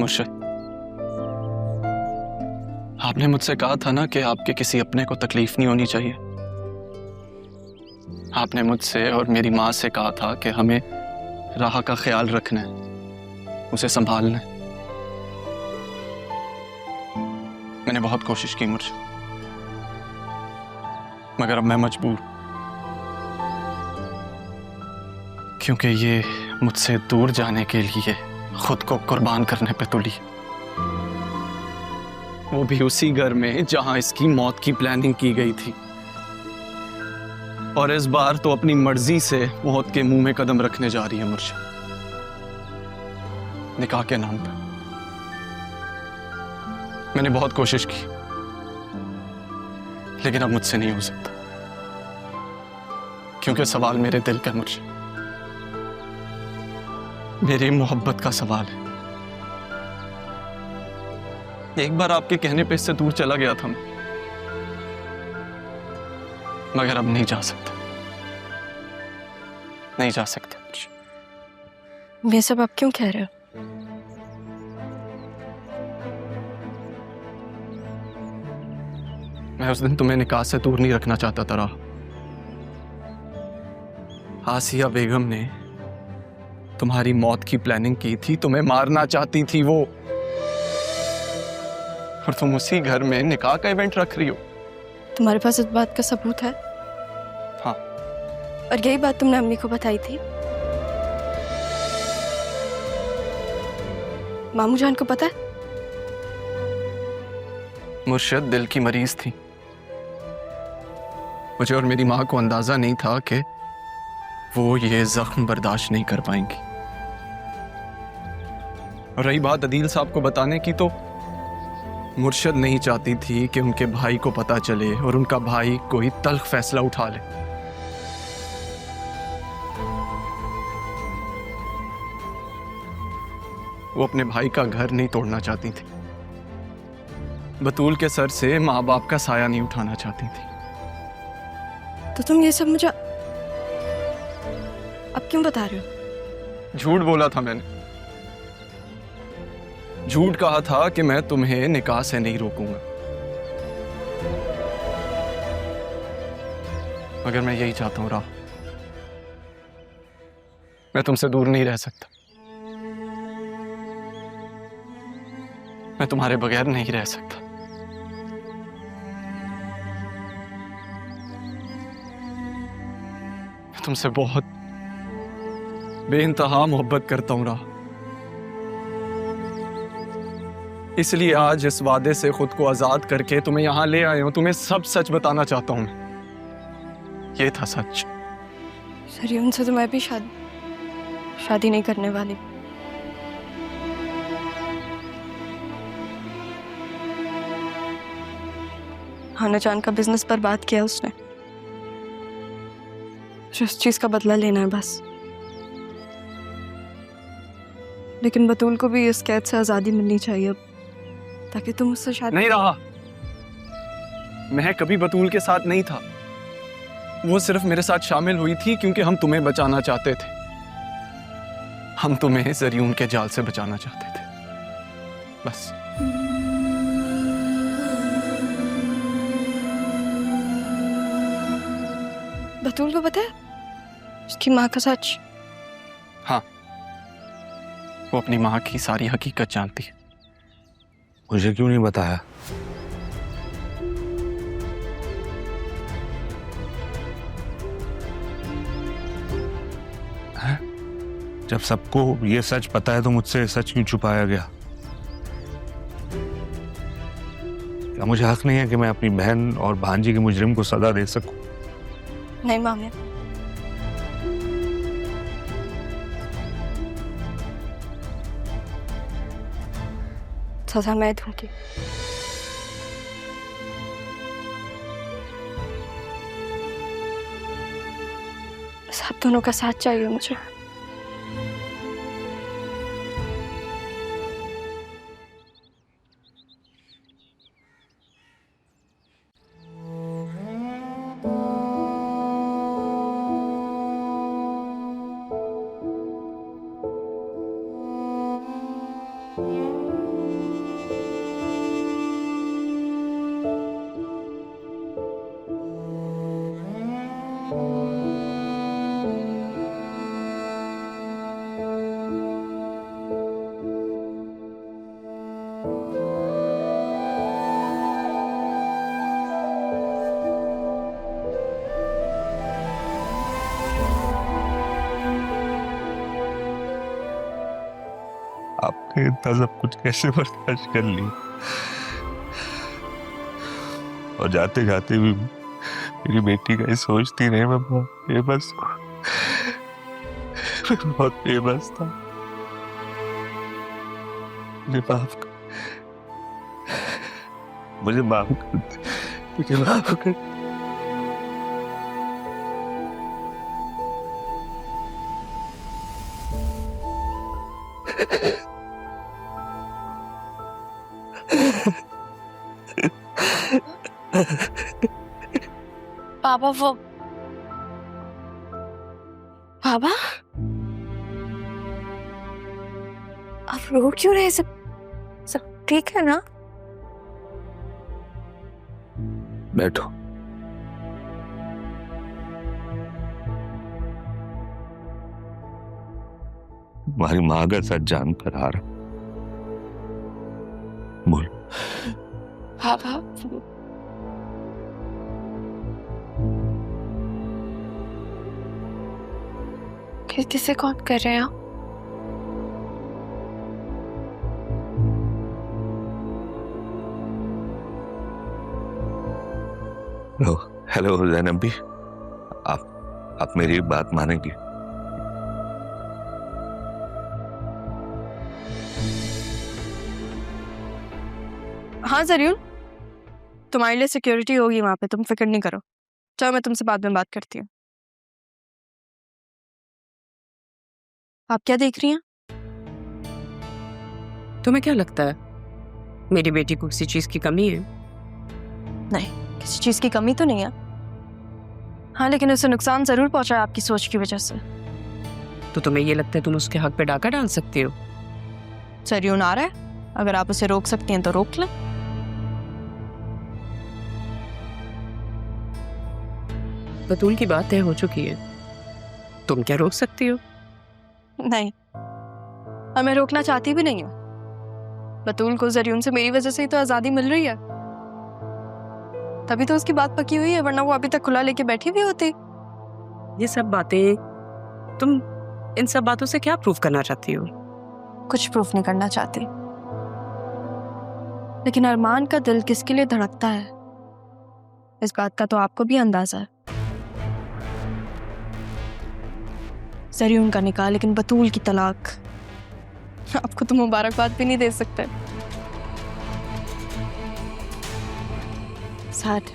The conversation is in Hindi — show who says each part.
Speaker 1: मुर्शिद, आपने मुझसे कहा था ना कि आपके किसी अपने को तकलीफ नहीं होनी चाहिए। आपने मुझसे और मेरी माँ से कहा था कि हमें राह का ख्याल रखना है, उसे संभालना है। मैंने बहुत कोशिश की मुर्शिद, मगर अब मैं मजबूर, क्योंकि ये मुझसे दूर जाने के लिए खुद को कुर्बान करने पे तुली, वो भी उसी घर में जहां इसकी मौत की प्लानिंग की गई थी। और इस बार तो अपनी मर्जी से मौत के मुंह में कदम रखने जा रही है मुर्शिद, निकाह के नाम पर। मैंने बहुत कोशिश की, लेकिन अब मुझसे नहीं हो सकता, क्योंकि सवाल मेरे दिल का मुर्शिद, मेरी मोहब्बत का सवाल है। एक बार आपके कहने पे इससे दूर चला गया था मैं, मगर अब नहीं जा सकता, नहीं जा सकता।
Speaker 2: ये सब आप क्यों कह रहे हो?
Speaker 1: मैं उस दिन तुम्हें निकाह से दूर नहीं रखना चाहता था राह। आसिया बेगम ने तुम्हारी मौत की प्लानिंग की थी, तुम्हें मारना चाहती थी वो, और तुम उसी घर में निकाह का इवेंट रख रही हो।
Speaker 2: तुम्हारे पास इस बात का सबूत है?
Speaker 1: हाँ।
Speaker 2: और यही बात तुमने अम्मी को बताई थी? मामू जान को पता है?
Speaker 1: मुर्शिद दिल की मरीज थी, मुझे और मेरी माँ को अंदाजा नहीं था कि वो ये जख्म बर्दाश्त नहीं कर पाएंगी। और रही बात अदील साहब को बताने की, तो मुर्शिद नहीं चाहती थी कि उनके भाई को पता चले और उनका भाई कोई तल्ख फैसला उठा ले। वो अपने भाई का घर नहीं तोड़ना चाहती थी, बतूल के सर से माँ बाप का साया नहीं उठाना चाहती थी।
Speaker 2: तो तुम ये सब मुझे अब क्यों बता रहे हो?
Speaker 1: झूठ बोला था मैंने, झूठ कहा था कि मैं तुम्हें निकाह से नहीं रोकूंगा, मगर मैं यही चाहता हूं राह, मैं तुमसे दूर नहीं रह सकता, मैं तुम्हारे बगैर नहीं रह सकता। मैं तुमसे बहुत बेइंतहा मोहब्बत करता हूं राह, इसलिए आज इस वादे से खुद को आजाद करके तुम्हें यहां ले आया हूं। तुम्हें सब सच बताना चाहता हूं मैं, ये था सच।
Speaker 2: सर उनसे तो मैं भी शादी नहीं करने वाली। हाना जान का बिजनेस बर्बाद किया उसने, जिस चीज का बदला लेना है बस। लेकिन बतूल को भी इस कैद से आजादी मिलनी चाहिए अब, ताकि तुम उससे शादी
Speaker 1: नहीं रहा। मैं कभी बतूल के साथ नहीं था, वो सिर्फ मेरे साथ शामिल हुई थी क्योंकि हम तुम्हें बचाना चाहते थे। हम तुम्हें जरियून के जाल से बचाना चाहते थे, बस।
Speaker 2: बतूल को पता है उसकी माँ का सच?
Speaker 1: हाँ, वो अपनी माँ की सारी हकीकत जानती है।
Speaker 3: मुझे क्यों नहीं बताया? है? जब सबको ये सच पता है तो मुझसे सच क्यों छुपाया गया? क्या मुझे हक नहीं है कि मैं अपनी बहन और भांजी के मुजरिम को सजा दे सकूं?
Speaker 2: नहीं मामिया, सजा मैं दूंगी। सब दोनों का साथ चाहिए मुझे।
Speaker 3: इतना सब कुछ कैसे बर्दाश्त कर लिया, और जाते जाते भी मेरी बेटी का ही सोचती रही। मैं बहुत बेबस बहुत बेबस था। मुझे माफ कर, मुझे माफ कर, मुझे माफ कर।
Speaker 2: पापा वो पापा आप रो क्यों रहे? सब सब ठीक है ना?
Speaker 3: बैठो। तुम्हारी माँ का सच जान कर आ रहा। बोल।
Speaker 2: पापा किसे कौन कर रहे हैं आप?
Speaker 3: हेलो हेलो ज़ैनब भी, आप मेरी एक बात मानेंगी?
Speaker 2: हाँ जरूर, तुम्हारे लिए सिक्योरिटी होगी वहां पे, तुम फिक्र नहीं करो। चलो मैं तुमसे बाद में बात करती हूँ। आप क्या देख रही हैं?
Speaker 4: तुम्हें क्या लगता है मेरी बेटी को किसी चीज की कमी है?
Speaker 2: नहीं, किसी चीज की कमी तो नहीं है। हाँ लेकिन उसे नुकसान जरूर पहुंचा है आपकी सोच की वजह से।
Speaker 4: तो तुम्हें ये लगता है तुम उसके हक पे डाका डाल सकती हो?
Speaker 2: जरूर आ रहा है, अगर आप उसे रोक सकती हैं तो रोक लें।
Speaker 4: बतूल की बात तय हो चुकी है, तुम क्या रोक सकती हो?
Speaker 2: नहीं, और मैं रोकना चाहती भी नहीं हूँ। बतूल को जरियून से मेरी वजह से ही तो आजादी मिल रही है, तभी तो उसकी बात पकी हुई है, वरना वो अभी तक खुला लेके बैठी भी होती।
Speaker 4: ये सब बातें, तुम इन सब बातों से क्या प्रूफ करना चाहती हो?
Speaker 2: कुछ प्रूफ नहीं करना चाहती, लेकिन अरमान का दिल किसके लिए धड़कता है इस बात का तो आपको भी अंदाजा है। जरियून का निकाह, लेकिन बतूल की तलाक। आपको तो मुबारकबाद भी नहीं दे सकते। सैड।